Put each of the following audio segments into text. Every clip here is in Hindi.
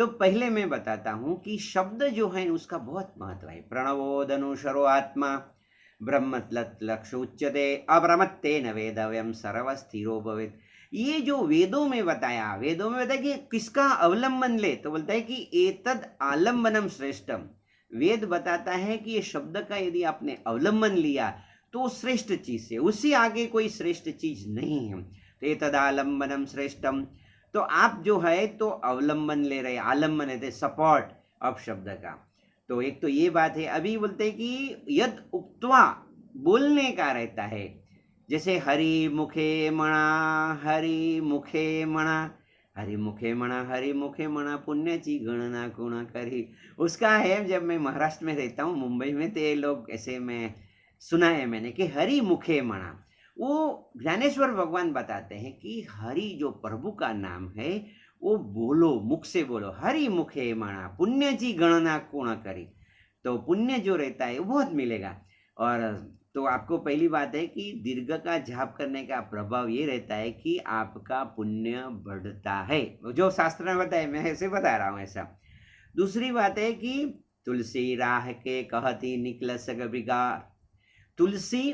तो पहले मैं बताता हूं कि शब्द जो है उसका बहुत महत्व है। प्रणवोदनुशरो आत्मा ब्रह्मलक्ष उच्यते अप्रमत्तेन वेदव्यम सर्वस्थिरो भवेत्। ये जो वेदों में बताया, वेदों में बताया कि किसका अवलंबन ले, तो बोलता है कि एतद आलम्बनम श्रेष्ठम। वेद बताता है कि ये शब्द का यदि आपने अवलंबन लिया तो श्रेष्ठ चीज से, उससे आगे कोई श्रेष्ठ चीज नहीं है। तो एतद आलम्बनम श्रेष्ठम, तो आप जो है तो अवलंबन ले रहे, आलम्बन है सपोर्ट ऑफ शब्द का। तो एक तो ये बात है। अभी बोलते हैं कि यद उक्त्वा, बोलने का रहता है, जैसे हरि मुखे मणा, हरि मुखे मणा, हरि मुखे मणा, हरि मुखे मणा, पुण्याची गणना कोणा करी। उसका है, जब मैं महाराष्ट्र में रहता हूँ, मुंबई में, तो ये लोग ऐसे में सुना है मैंने कि हरि मुखे मणा। वो ज्ञानेश्वर भगवान बताते हैं कि हरि जो प्रभु का नाम है वो बोलो, मुख से बोलो, हरि मुखे मणा, पुण्य जी गणना कोण करी। तो पुण्य जो रहता है वो बहुत मिलेगा। और तो आपको पहली बात है कि दीर्घ का जाप करने का प्रभाव ये रहता है कि आपका पुण्य बढ़ता है, जो शास्त्र में बताया, मैं ऐसे बता रहा हूँ ऐसा। दूसरी बात है कि तुलसी राह के कहती निकल सक बिगार, तुलसी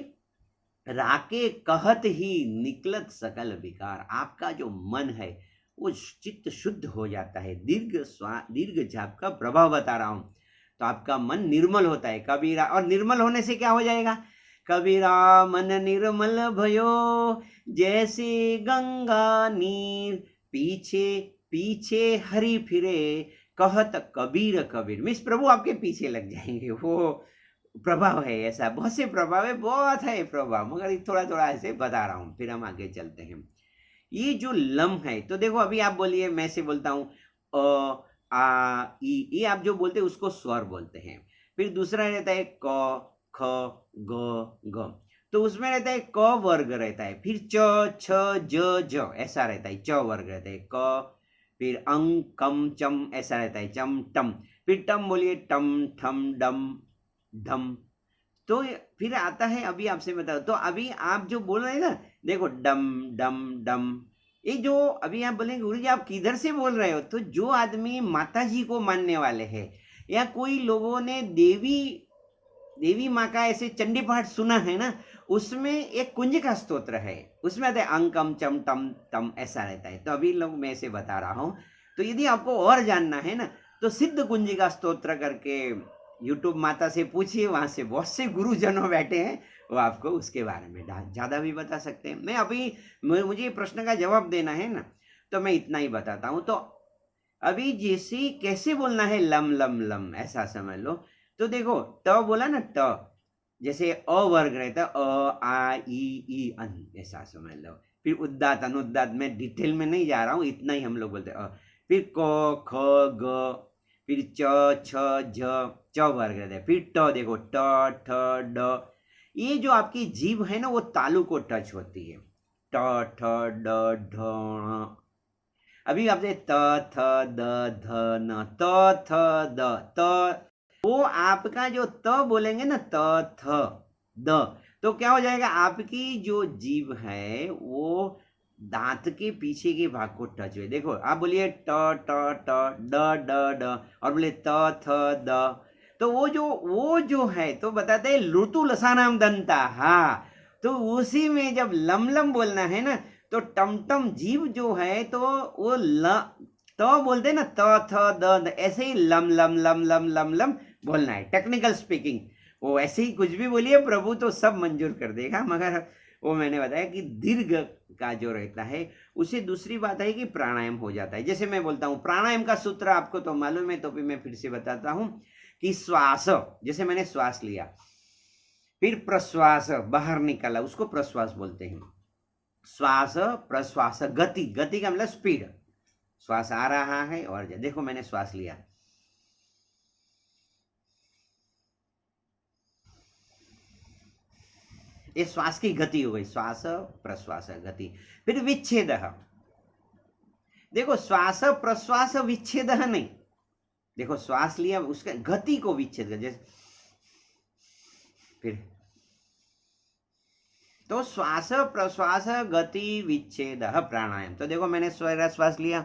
राके कहत ही निकलत सकल विकार। आपका जो मन है वो चित्त शुद्ध हो जाता है। दीर्घ जाप का प्रभाव बता रहा हूं। तो आपका मन निर्मल होता है कबीरा, और निर्मल होने से क्या हो जाएगा? कबीरा मन निर्मल भयो जैसे गंगा नीर, पीछे पीछे हरि फिरे कहत कबीर कबीर। मीन्स प्रभु आपके पीछे लग जाएंगे। वो प्रभाव है ऐसा, बहुत से प्रभाव है, बहुत है प्रभाव, मगर थोड़ा थोड़ा ऐसे बता रहा हूँ, फिर हम आगे चलते हैं। ये जो लम है, तो देखो अभी आप बोलिए, मैं से बोलता हूँ अ आ ई, ये आप जो बोलते हैं उसको स्वर बोलते हैं। फिर दूसरा रहता है क ख ग ग, तो उसमें रहता है क वर्ग रहता है, फिर च छ ज ज ऐसा रहता है, च वर्ग रहता है, क फिर अंग कम चम ऐसा रहता है, चम टम, फिर टम बोलिए टम ठम डम ढम। तो फिर आता है, अभी आपसे बताओ, तो अभी आप जो बोल रहे हैं ना, देखो डम डम डम, ये जो अभी आप बोलेंगे गुरु जी आप किधर से बोल रहे हो, तो जो आदमी माता जी को मानने वाले हैं, या कोई लोगों ने देवी माँ का ऐसे चंडी पाठ सुना है ना, उसमें एक कुंज का स्तोत्र है, उसमें आता है अंकम चम टम तम ऐसा रहता है। तो अभी लोग मैं ऐसे बता रहा हूँ। तो यदि आपको और जानना है ना, तो सिद्ध कुंज का स्तोत्र करके यूट्यूब माता से पूछिए, वहां से बहुत से गुरुजनों बैठे हैं, वो आपको उसके बारे में ज्यादा भी बता सकते हैं। मैं अभी मुझे प्रश्न का जवाब देना है ना, तो मैं इतना ही बताता हूँ। तो अभी जैसे कैसे बोलना है, लम लम लम ऐसा समझ लो। तो देखो त बोला ना, त जैसे अ वर्ग रहता है, अ आ ई अन ऐसा समझ लो। फिर उद्दात अनुद्दात, मैं डिटेल में नहीं जा रहा हूँ, इतना ही हम लोग बोलते हैं। फिर क ख ग, फिर च छ झ, च वर्ग रहता है। फिर ट देखो, ट ठ ड, ये जो आपकी जीभ है ना वो तालु को टच होती है, ट ठ ड ढ। अभी आपसे त थ द ध न, त थ द त, वो आपका जो त बोलेंगे ना, त थ द, तो क्या हो जाएगा, आपकी जो जीभ है वो दांत के पीछे के भाग को टच हुए। देखो आप बोलिए ट ट ट ड ड ड, और बोले त थ द, तो वो जो है तो बताते हैं लुतु लसानाम दंता। हाँ, तो उसी में जब लम लम बोलना है ना, तो टमटम जीव जो है तो वो तो बोलते ना, त थ द, ऐसे ही लम लम लम लम लम लम बोलना है। टेक्निकल स्पीकिंग, वो ऐसे ही कुछ भी बोलिए, प्रभु तो सब मंजूर कर देगा, मगर वो मैंने बताया कि दीर्घ का जो रहता है उसे। दूसरी बात है कि प्राणायाम हो जाता है। जैसे मैं बोलता हूँ प्राणायाम का सूत्र आपको तो मालूम है, तो भी मैं फिर से बताता हूँ कि श्वास, जैसे मैंने श्वास लिया, फिर प्रश्वास बाहर निकाला, उसको प्रश्वास बोलते हैं। श्वास प्रश्वास, गति, गति का मतलब स्पीड, श्वास आ रहा है और देखो मैंने श्वास लिया, ये श्वास की गति हो गई, श्वास प्रश्वास गति। फिर विच्छेद, देखो श्वास प्रश्वास विच्छेद नहीं, देखो श्वास लिया, उसका गति को विच्छेद कर, जैसे फिर, तो श्वास प्रश्वास गति विच्छेद प्राणायाम। तो देखो मैंने श्वास लिया,